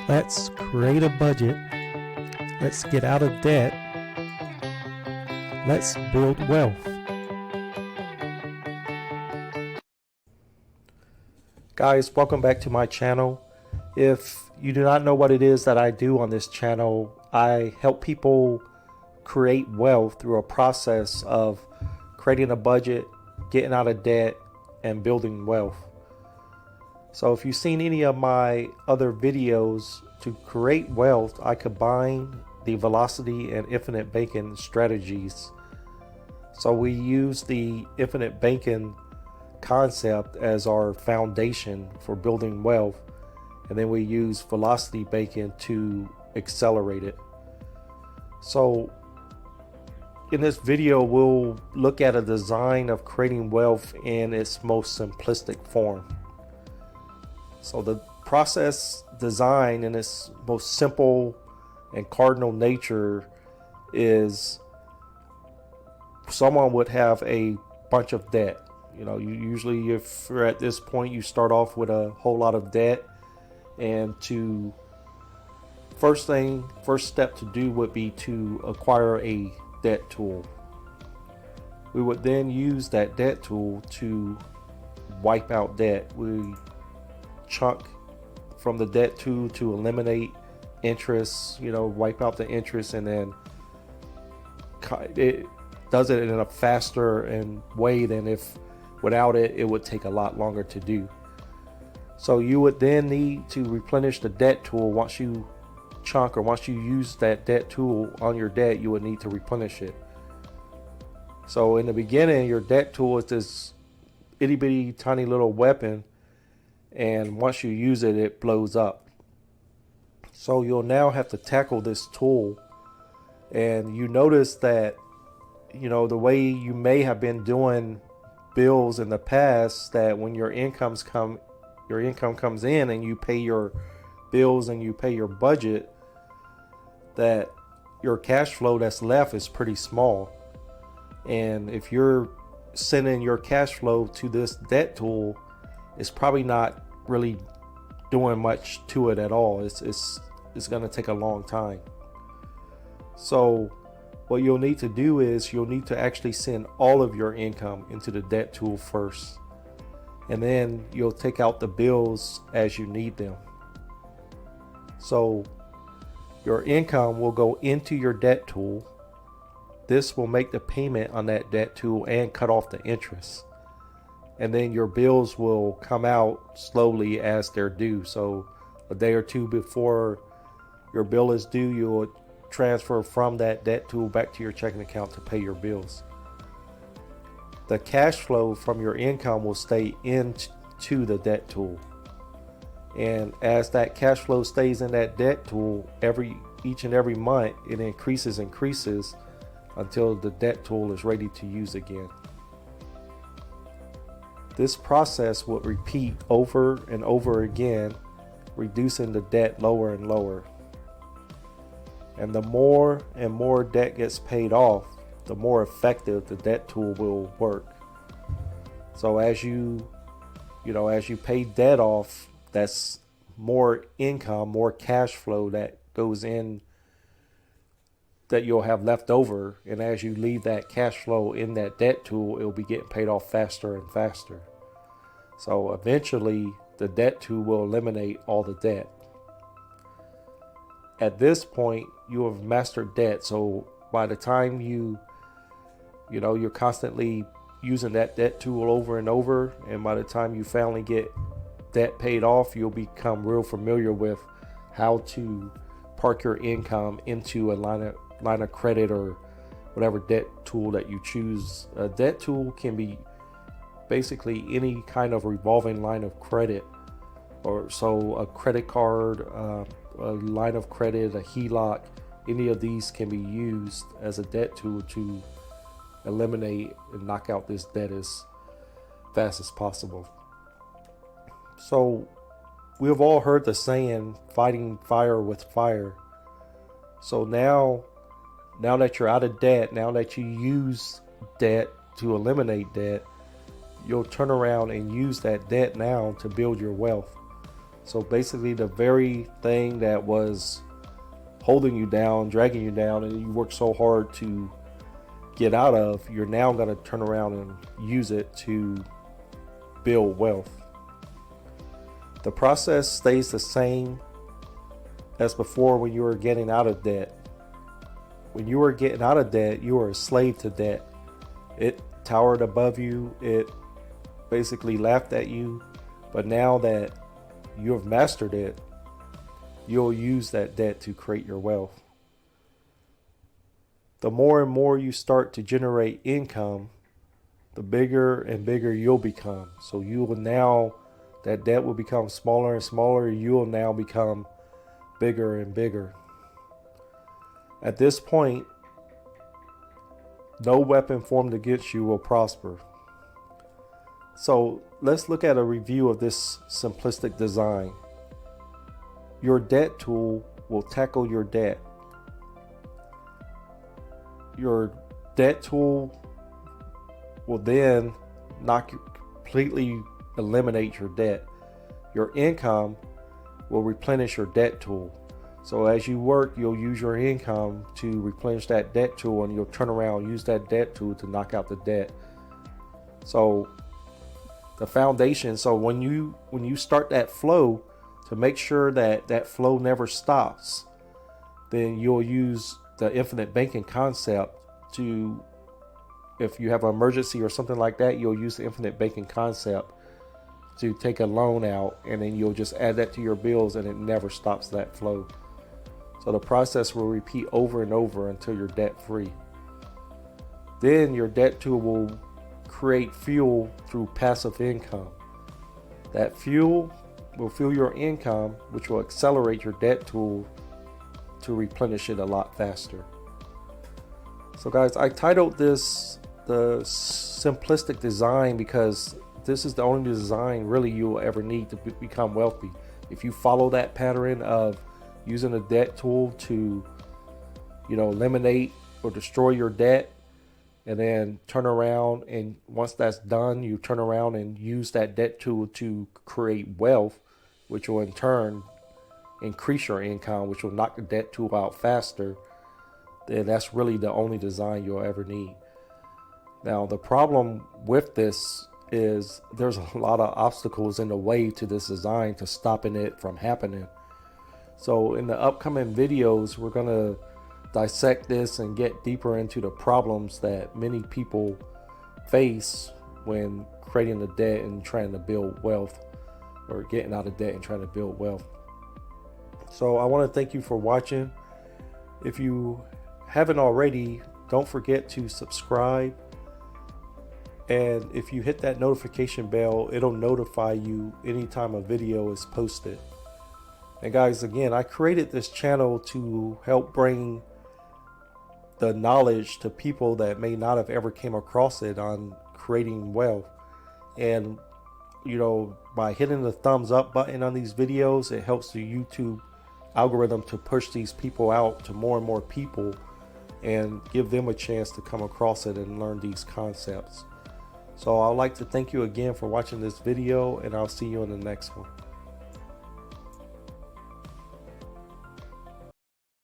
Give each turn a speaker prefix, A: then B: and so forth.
A: Let's create a budget. Let's get out of debt. Let's build wealth. Guys, welcome back to my channel. If you do not know what it is that I do on this channel, I help people create wealth through a process of creating a budget, getting out of debt, and building wealth. So if you've seen any of my other videos, to create wealth, I combine the velocity and infinite banking strategies. So we use the infinite banking concept as our foundation for building wealth, and then we use velocity banking to accelerate it. So in this video, we'll look at a design of creating wealth in its most simplistic form. So the process design in its most simple and cardinal nature is someone would have a bunch of debt. You know, you usually, if you're at this point, you start off with a whole lot of debt, and first step to do would be to acquire a debt tool. We would then use that debt tool to wipe out debt. We chunk from the debt tool to eliminate interest, wipe out the interest, and then it does it in a faster way than if without it, it would take a lot longer to do. So you would then need to replenish the debt tool. Once you chunk, or once you use that debt tool on your debt, you would need to replenish it. So in the beginning, your debt tool is this itty bitty tiny little weapon, and once you use it, it blows up. So you'll now have to tackle this tool, and you notice that the way you may have been doing bills in the past, that when your income comes in and you pay your bills and you pay your budget, that your cash flow that's left is pretty small. And if you're sending your cash flow to this debt tool, it's probably not really doing much to it at all. It's going to take a long time. So what you'll need to do is you'll need to actually send all of your income into the debt tool first, and then you'll take out the bills as you need them. So your income will go into your debt tool. This will make the payment on that debt tool and cut off the interest. And then your bills will come out slowly as they're due. So a day or two before your bill is due, you'll transfer from that debt tool back to your checking account to pay your bills. The cash flow from your income will stay into the debt tool. And as that cash flow stays in that debt tool, each and every month, it increases until the debt tool is ready to use again. This process would repeat over and over again, reducing the debt lower and lower. And the more and more debt gets paid off, the more effective the debt tool will work. So as you pay debt off, that's more income, more cash flow that goes in that you'll have left over. And as you leave that cash flow in that debt tool, it'll be getting paid off faster and faster. So eventually the debt tool will eliminate all the debt. At this point, you have mastered debt. So by the time you're constantly using that debt tool over and over, and by the time you finally get debt paid off, you'll become real familiar with how to park your income into a line of credit or whatever debt tool that you choose. A debt tool can be basically any kind of revolving line of credit, or so a credit card, a line of credit, a HELOC. Any of these can be used as a debt tool to eliminate and knock out this debt as fast as possible. So we have all heard the saying, fighting fire with fire. So now that you're out of debt, now that you use debt to eliminate debt, you'll turn around and use that debt now to build your wealth. So basically the very thing that was holding you down, dragging you down, and you worked so hard to get out of, you're now going to turn around and use it to build wealth. The process stays the same as before when you were getting out of debt. When you were getting out of debt, you were a slave to debt. It towered above you. It basically laughed at you. But now that you have mastered it, you'll use that debt to create your wealth. The more and more you start to generate income, the bigger and bigger you'll become. So you will now, that debt will become smaller and smaller. You will now become bigger and bigger. At this point, no weapon formed against you will prosper. So let's look at a review of this simplistic design. Your debt tool will tackle your debt. Your debt tool will then not completely eliminate your debt. Your income will replenish your debt tool. So as you work, you'll use your income to replenish that debt tool, and you'll turn around, use that debt tool to knock out the debt. So the foundation, so when you start that flow, to make sure that that flow never stops, then you'll use the infinite banking concept to, if you have an emergency or something like that, you'll use the infinite banking concept to take a loan out, and then you'll just add that to your bills, and it never stops that flow. So the process will repeat over and over until you're debt free. Then your debt tool will create fuel through passive income. That fuel will fuel your income, which will accelerate your debt tool to replenish it a lot faster. So guys, I titled this the simplistic design because this is the only design really you will ever need to become wealthy. If you follow that pattern of using a debt tool to, eliminate or destroy your debt, and then turn around, and once that's done, you turn around and use that debt tool to create wealth, which will in turn increase your income, which will knock the debt tool out faster, then that's really the only design you'll ever need. Now, the problem with this is there's a lot of obstacles in the way to this design to stopping it from happening. So in the upcoming videos, we're going to dissect this and get deeper into the problems that many people face when creating the debt and trying to build wealth, or getting out of debt and trying to build wealth. So I want to thank you for watching. If you haven't already, don't forget to subscribe. And if you hit that notification bell, it'll notify you anytime a video is posted. And guys, again, I created this channel to help bring the knowledge to people that may not have ever came across it on creating wealth. And by hitting the thumbs up button on these videos, it helps the YouTube algorithm to push these people out to more and more people and give them a chance to come across it and learn these concepts. So I'd like to thank you again for watching this video, and I'll see you in the next one.